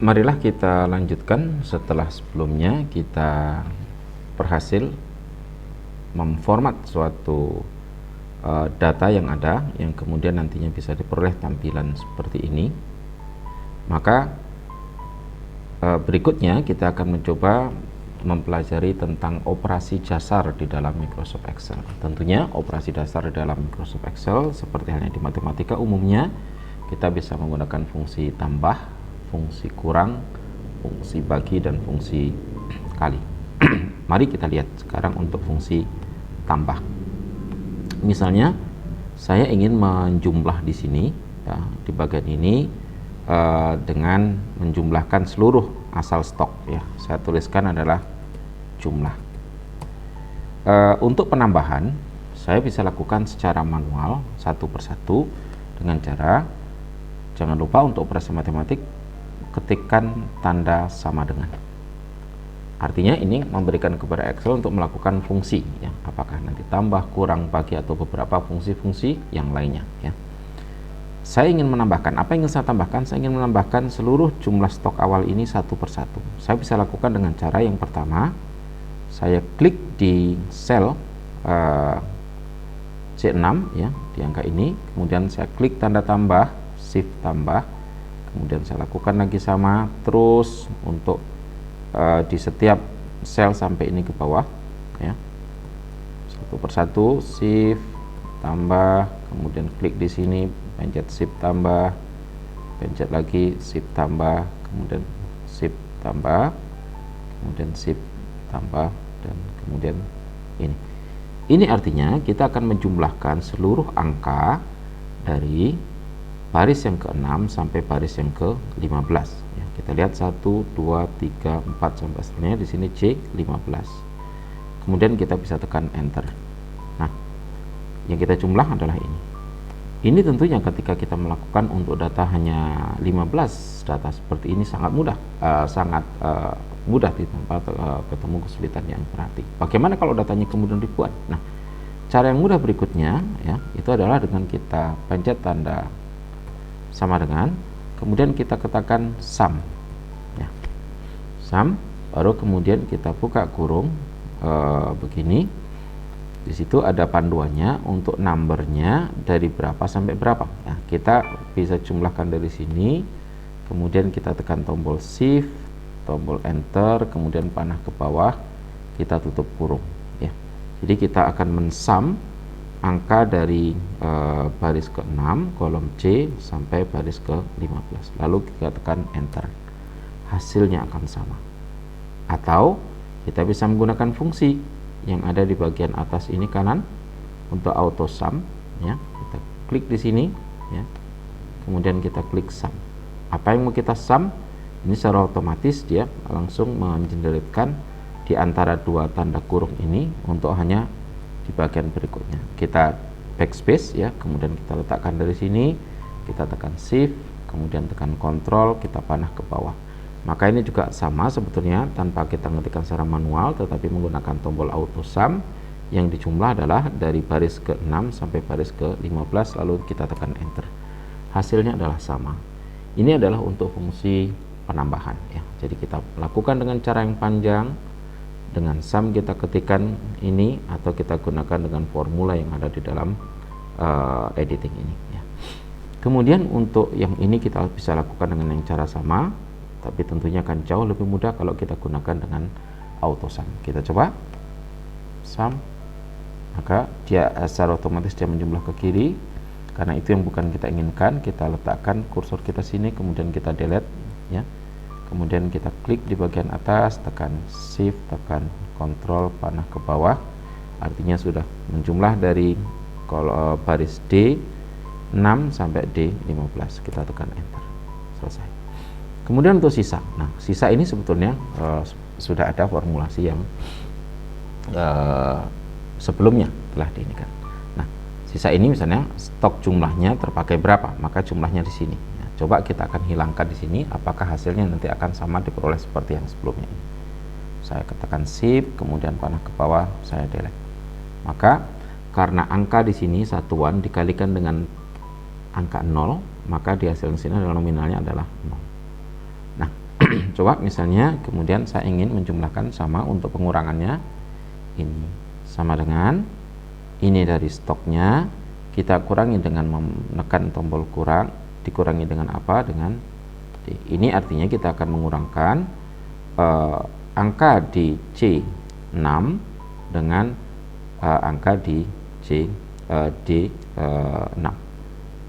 Marilah kita lanjutkan setelah sebelumnya kita berhasil memformat suatu data yang ada, yang kemudian nantinya bisa diperoleh tampilan seperti ini. Maka berikutnya kita akan mencoba mempelajari tentang operasi dasar di dalam Microsoft Excel. Tentunya operasi dasar di dalam Microsoft Excel seperti halnya di matematika umumnya, kita bisa menggunakan fungsi tambah, fungsi kurang, fungsi bagi, dan fungsi kali. Mari kita lihat sekarang untuk fungsi tambah. Misalnya saya ingin menjumlah di sini, ya, di bagian ini dengan menjumlahkan seluruh asal stok, ya. Saya tuliskan adalah jumlah. Untuk penambahan saya bisa lakukan secara manual satu persatu dengan cara, jangan lupa untuk operasi matematik ketikkan tanda sama dengan. Artinya ini memberikan kepada Excel untuk melakukan fungsi, ya, apakah nanti tambah, kurang, bagi, atau beberapa fungsi-fungsi yang lainnya, ya. Saya ingin menambahkan, apa yang ingin saya tambahkan? Saya ingin menambahkan seluruh jumlah stok awal ini satu persatu. Saya bisa lakukan dengan cara yang pertama, saya klik di sel C6, ya, di angka ini, kemudian saya klik tanda tambah, shift tambah, kemudian saya lakukan lagi sama terus untuk di setiap sel sampai ini ke bawah, ya, satu persatu, shift tambah, kemudian klik di sini, pencet shift tambah, pencet lagi shift tambah, kemudian shift tambah, kemudian shift tambah, dan kemudian ini artinya kita akan menjumlahkan seluruh angka dari baris yang ke-6 sampai baris yang ke-15, ya. Kita lihat 1, 2, 3, 4 sampai seterusnya, di sini C15. Kemudian kita bisa tekan enter. Nah, yang kita jumlah adalah ini. Ini tentunya ketika kita melakukan untuk data hanya 15 data seperti ini sangat mudah, mudah tanpa ketemu kesulitan yang berarti. Bagaimana kalau datanya kemudian ribuan? Nah, cara yang mudah berikutnya, ya, itu adalah dengan kita pencet tanda sama dengan, kemudian kita katakan sum, ya, sum, baru kemudian kita buka kurung begini. Di situ ada panduannya untuk numbernya dari berapa sampai berapa. Nah, kita bisa jumlahkan dari sini, kemudian kita tekan tombol shift, tombol enter, kemudian panah ke bawah, kita tutup kurung, ya. Jadi kita akan mensum angka dari baris ke-6 kolom C sampai baris ke-15, lalu kita tekan enter, hasilnya akan sama. Atau kita bisa menggunakan fungsi yang ada di bagian atas ini kanan untuk auto sum, ya. Kita klik di sini, ya, kemudian kita klik sum. Apa yang mau kita sum? Ini secara otomatis dia langsung mengenerate di antara dua tanda kurung ini untuk hanya di bagian berikutnya. Kita backspace, ya, kemudian kita letakkan dari sini, kita tekan shift, kemudian tekan kontrol, kita panah ke bawah. Maka ini juga sama sebetulnya, tanpa kita ngetikkan secara manual tetapi menggunakan tombol auto sum, yang dijumlah adalah dari baris ke-6 sampai baris ke-15, lalu kita tekan enter, hasilnya adalah sama. Ini adalah untuk fungsi penambahan, ya. Jadi kita lakukan dengan cara yang panjang, dengan sum kita ketikkan ini, atau kita gunakan dengan formula yang ada di dalam editing ini, ya. Kemudian untuk yang ini kita bisa lakukan dengan yang cara sama, tapi tentunya akan jauh lebih mudah kalau kita gunakan dengan auto sum. Kita coba sum, maka dia secara otomatis dia menjumlah ke kiri, karena itu yang bukan kita inginkan. Kita letakkan kursor kita sini, kemudian kita delete, ya, kemudian kita klik di bagian atas, tekan shift, tekan kontrol, panah ke bawah, artinya sudah menjumlah dari baris D6 sampai D15. Kita tekan enter, selesai. Kemudian untuk sisa, nah sisa ini sebetulnya sudah ada formulasi yang sebelumnya telah diinikan. Nah, sisa ini misalnya stok jumlahnya terpakai berapa, maka jumlahnya di sini. Nah, coba kita akan hilangkan di sini, apakah hasilnya nanti akan sama diperoleh seperti yang sebelumnya ini. Saya ketekan shift, kemudian panah ke bawah, saya delete. Maka karena angka di sini satuan dikalikan dengan angka 0, maka di hasil sini adalah nominalnya adalah 0. Nah, Coba misalnya kemudian saya ingin menjumlahkan sama untuk pengurangannya, ini sama dengan ini dari stoknya, kita kurangi dengan menekan tombol kurang, dikurangi dengan apa? Dengan D. Ini artinya kita akan mengurangkan angka di C6 dengan angka di D6.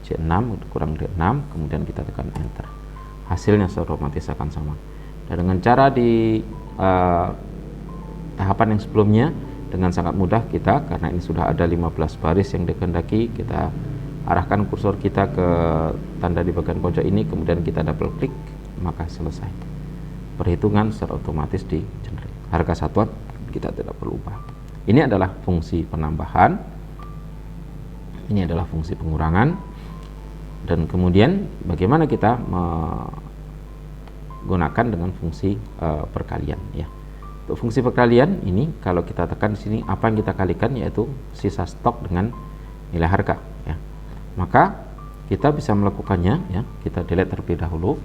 C6 kurang D6, kemudian kita tekan enter. Hasilnya secara otomatis akan sama. Dan dengan cara di tahapan yang sebelumnya, dengan sangat mudah kita, karena ini sudah ada 15 baris yang dikehendaki, kita arahkan kursor kita ke tanda di bagian pojok ini, kemudian kita double klik, maka selesai. Perhitungan secara otomatis di generate. Harga satuan kita tidak perlu ubah. Ini adalah fungsi penambahan, ini adalah fungsi pengurangan. Dan kemudian bagaimana kita menggunakan dengan fungsi perkalian, ya. Untuk fungsi perkalian ini, kalau kita tekan di sini, apa yang kita kalikan yaitu sisa stok dengan nilai harga, ya. Maka kita bisa melakukannya, ya. Kita delete terlebih dahulu.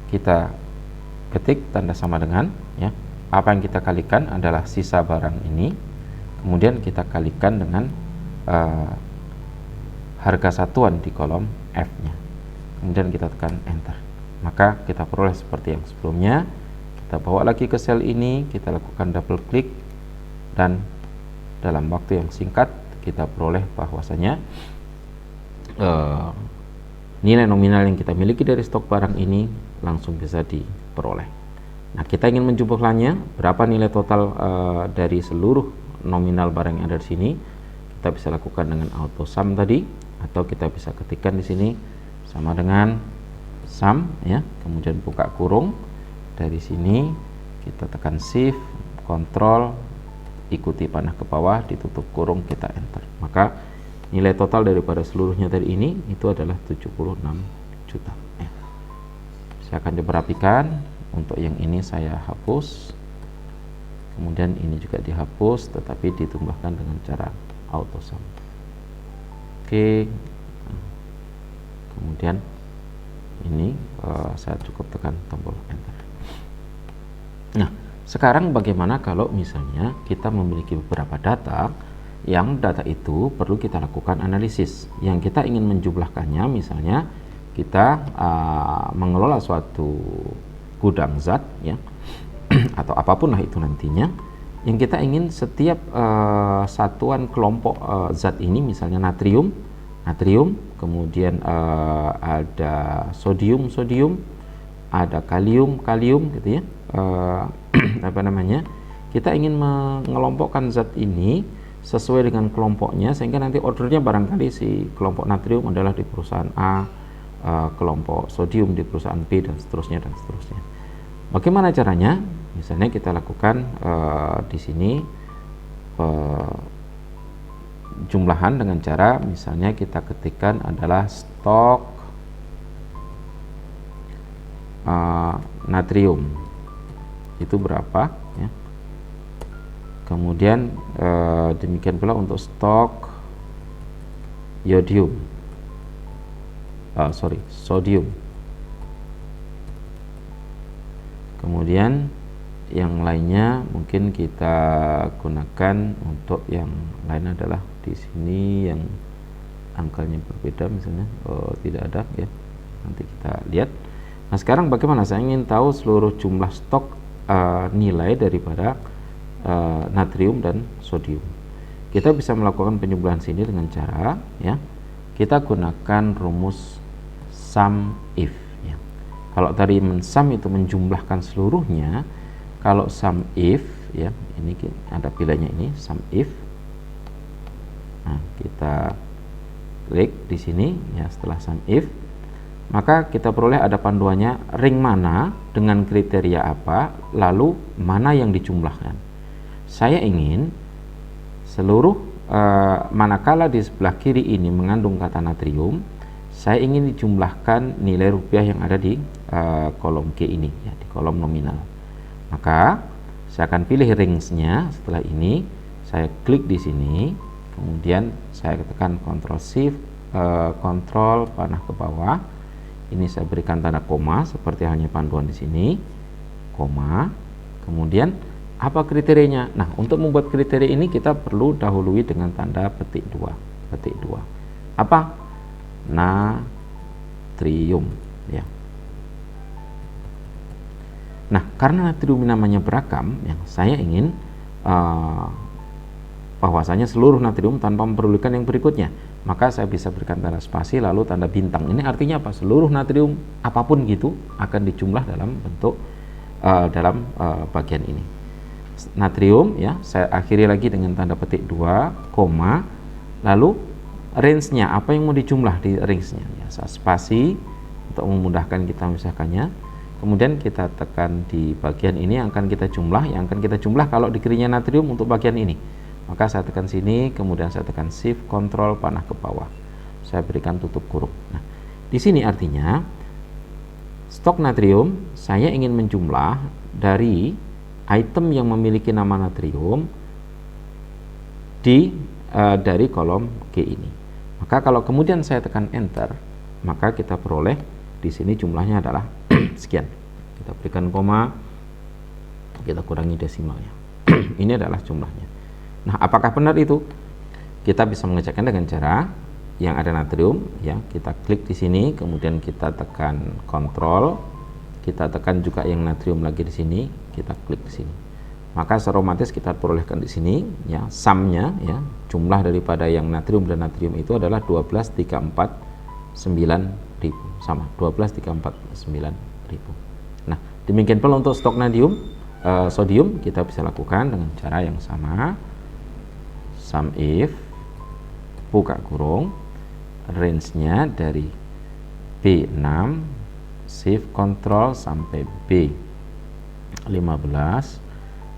Kita ketik tanda sama dengan, ya. Apa yang kita kalikan adalah sisa barang ini, kemudian kita kalikan dengan harga satuan di kolom F-nya, kemudian kita tekan enter, maka kita peroleh seperti yang sebelumnya. Kita bawa lagi ke sel ini, kita lakukan double klik, dan dalam waktu yang singkat kita peroleh bahwasanya nilai nominal yang kita miliki dari stok barang ini langsung bisa diperoleh. Nah, kita ingin menjumlahkannya, berapa nilai total dari seluruh nominal barang yang ada di sini. Kita bisa lakukan dengan auto sum tadi, atau kita bisa ketikkan di sini sama dengan sum, ya. Kemudian buka kurung, dari sini kita tekan shift, kontrol, ikuti panah ke bawah, ditutup kurung, kita enter. Maka nilai total daripada seluruhnya tadi ini itu adalah 76 juta. Saya akan coba rapikan. Untuk yang ini saya hapus, kemudian ini juga dihapus, tetapi ditambahkan dengan cara auto sum. Oke, kemudian ini saya cukup tekan tombol enter. Nah, sekarang bagaimana kalau misalnya kita memiliki beberapa data, yang data itu perlu kita lakukan analisis, yang kita ingin menjumlahkannya. Misalnya kita mengelola suatu gudang zat, ya, atau apapun lah itu nantinya, yang kita ingin setiap satuan kelompok zat ini, misalnya natrium, kemudian ada sodium, ada kalium, gitu, ya. Apa namanya? Kita ingin mengelompokkan zat ini sesuai dengan kelompoknya, sehingga nanti ordernya barangkali si kelompok natrium adalah di perusahaan A, kelompok sodium di perusahaan B, dan seterusnya dan seterusnya. Bagaimana caranya? Misalnya kita lakukan di sini jumlahan dengan cara, misalnya kita ketikkan adalah stok natrium itu berapa, ya. Kemudian demikian pula untuk stok sodium. Kemudian yang lainnya mungkin kita gunakan untuk yang lain adalah di sini yang angkanya berbeda, misalnya tidak ada, ya. Nanti kita lihat. Nah, sekarang bagaimana? Saya ingin tahu seluruh jumlah stok nilai daripada natrium dan sodium. Kita bisa melakukan penjumlahan sini dengan cara, ya, kita gunakan rumus sum if, ya. Kalau tadi sum itu menjumlahkan seluruhnya, kalau sum if, ya, ini ada pilihannya, ini sum if. Nah, kita klik di sini, ya. Setelah sum if, maka kita peroleh ada panduannya ring mana dengan kriteria apa, lalu mana yang dijumlahkan. Saya ingin seluruh manakala di sebelah kiri ini mengandung kata natrium, saya ingin dijumlahkan nilai rupiah yang ada di kolom G ini, ya, di kolom nominal. Maka saya akan pilih range-nya. Setelah ini saya klik di sini, kemudian saya tekan Ctrl Shift, Ctrl panah ke bawah, Ini saya berikan tanda koma seperti halnya panduan di sini, koma. Kemudian apa kriterianya? Nah, untuk membuat kriteria ini kita perlu dahului dengan tanda petik 2. Petik 2. Apa? Natrium, ya. Nah, karena natrium namanya beragam, yang saya ingin bahwasanya seluruh natrium tanpa memerlukan yang berikutnya, maka saya bisa berikan tanda spasi lalu tanda bintang. Ini artinya apa? Seluruh natrium apapun gitu akan dijumlah dalam bentuk bagian ini. Natrium, ya, saya akhiri lagi dengan tanda petik 2, koma, lalu range-nya apa yang mau dijumlah di range-nya, ya, saya spasi untuk memudahkan kita memisahkannya. Kemudian kita tekan di bagian ini yang akan kita jumlah, kalau di kirinya natrium untuk bagian ini. Maka saya tekan sini, kemudian saya tekan shift, control, panah ke bawah. Saya berikan tutup kurung. Nah, di sini artinya stok natrium saya ingin menjumlah dari item yang memiliki nama natrium dari kolom G ini. Maka kalau kemudian saya tekan enter, maka kita peroleh di sini jumlahnya adalah sekian. Kita berikan koma, kita kurangi desimalnya. Ini adalah jumlahnya. Nah, apakah benar itu? Kita bisa mengeceknya dengan cara yang ada natrium, ya. Kita klik di sini, kemudian kita tekan kontrol, kita tekan juga yang natrium lagi di sini, kita klik di sini. Maka secara otomatis kita perolehkan di sini, ya, sumnya, ya, jumlah daripada yang natrium dan natrium itu adalah 12.349.000, sama 12.349.000. Nah, demikian pula untuk stok sodium kita bisa lakukan dengan cara yang sama. Sum if, buka kurung, range-nya dari B6, shift control sampai B15,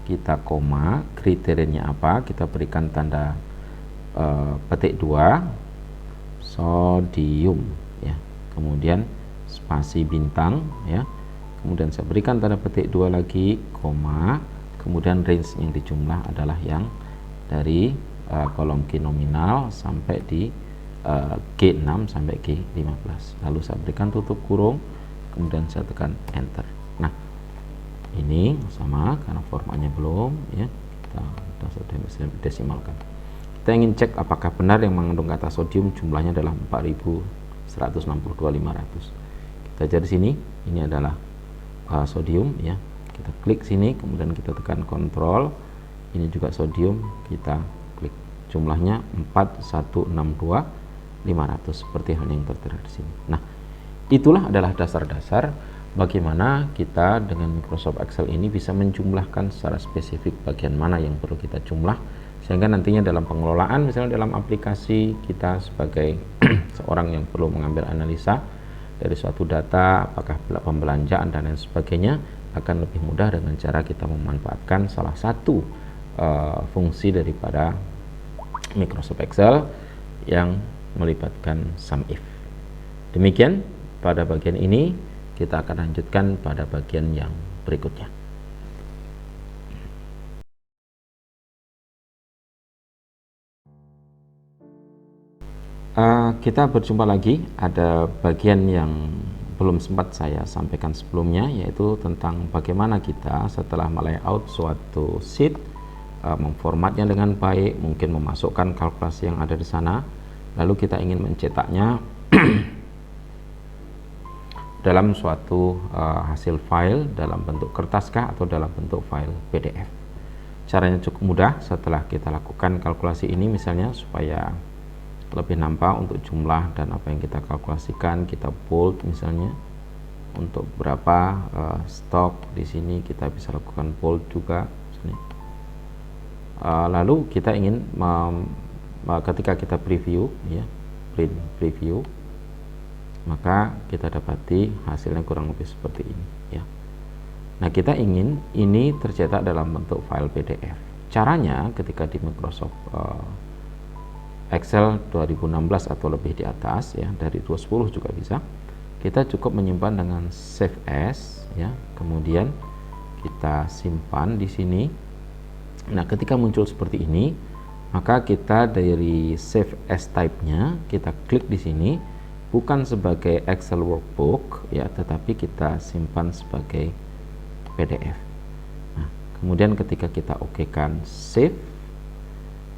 kita koma, kriterianya apa? Kita berikan tanda petik 2, sodium, ya. Kemudian spasi bintang, ya. Kemudian saya berikan tanda petik 2 lagi, koma, kemudian range yang dijumlah adalah yang dari kolom G nominal sampai di G6 sampai G15. Lalu saya berikan tutup kurung, kemudian saya tekan enter. Nah, ini sama karena formatnya belum, ya, kita sudah desimalkan. Kita ingin cek apakah benar yang mengandung kata sodium jumlahnya adalah 4.162.500. Kita cari sini, ini adalah sodium, ya. Kita klik sini, kemudian kita tekan kontrol. Ini juga sodium, kita klik. Jumlahnya 4.162.500 seperti hal yang tertera di sini. Nah, itulah adalah dasar-dasar bagaimana kita dengan Microsoft Excel ini bisa menjumlahkan secara spesifik bagian mana yang perlu kita jumlah, sehingga nantinya dalam pengelolaan, misalnya dalam aplikasi kita sebagai seorang yang perlu mengambil analisa dari suatu data, apakah pembelanjaan dan lain sebagainya, akan lebih mudah dengan cara kita memanfaatkan salah satu fungsi daripada Microsoft Excel yang melibatkan sum if. Demikian pada bagian ini, kita akan lanjutkan pada bagian yang berikutnya. Kita berjumpa lagi. Ada bagian yang belum sempat saya sampaikan sebelumnya, yaitu tentang bagaimana kita setelah melayout suatu sheet, memformatnya dengan baik, mungkin memasukkan kalkulasi yang ada di sana, lalu kita ingin mencetaknya dalam suatu hasil file dalam bentuk kertaskah atau dalam bentuk file PDF. Caranya cukup mudah. Setelah kita lakukan kalkulasi ini, misalnya supaya lebih nampak untuk jumlah dan apa yang kita kalkulasikan, kita bold misalnya untuk berapa stok di sini, kita bisa lakukan bold juga. Lalu kita ingin ketika kita preview, ya, print preview, maka kita dapati hasilnya kurang lebih seperti ini, ya. Nah, kita ingin ini tercetak dalam bentuk file PDF. Caranya ketika di Microsoft Excel 2016 atau lebih di atas, ya, dari 2010 juga bisa, kita cukup menyimpan dengan save as, ya, kemudian kita simpan di sini. Nah, ketika muncul seperti ini, maka kita dari save as type-nya kita klik di sini, bukan sebagai Excel workbook ya, tetapi kita simpan sebagai PDF. Nah, kemudian ketika kita okekan save,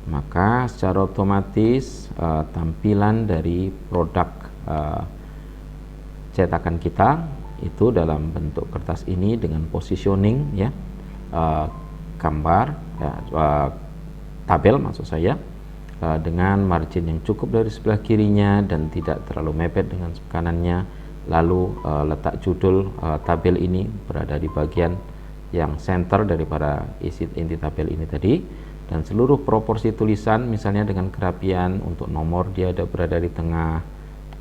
maka secara otomatis tampilan dari produk cetakan kita itu dalam bentuk kertas ini dengan positioning ya, gambar ya, tabel maksud saya, dengan margin yang cukup dari sebelah kirinya dan tidak terlalu mepet dengan kanannya. Lalu letak judul tabel ini berada di bagian yang center daripada inti tabel ini tadi, dan seluruh proporsi tulisan misalnya dengan kerapian untuk nomor dia ada berada di tengah,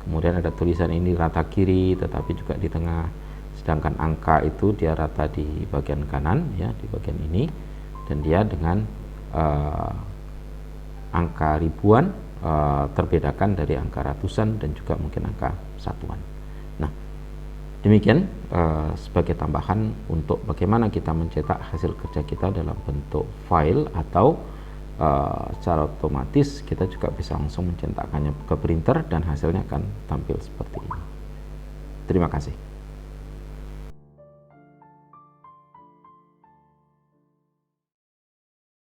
kemudian ada tulisan ini rata kiri tetapi juga di tengah, sedangkan angka itu dia rata di bagian kanan ya, di bagian ini, dan dia dengan angka ribuan terbedakan dari angka ratusan dan juga mungkin angka satuan. Nah, demikian sebagai tambahan untuk bagaimana kita mencetak hasil kerja kita dalam bentuk file, atau secara otomatis kita juga bisa langsung mencetakkannya ke printer dan hasilnya akan tampil seperti ini. Terima kasih.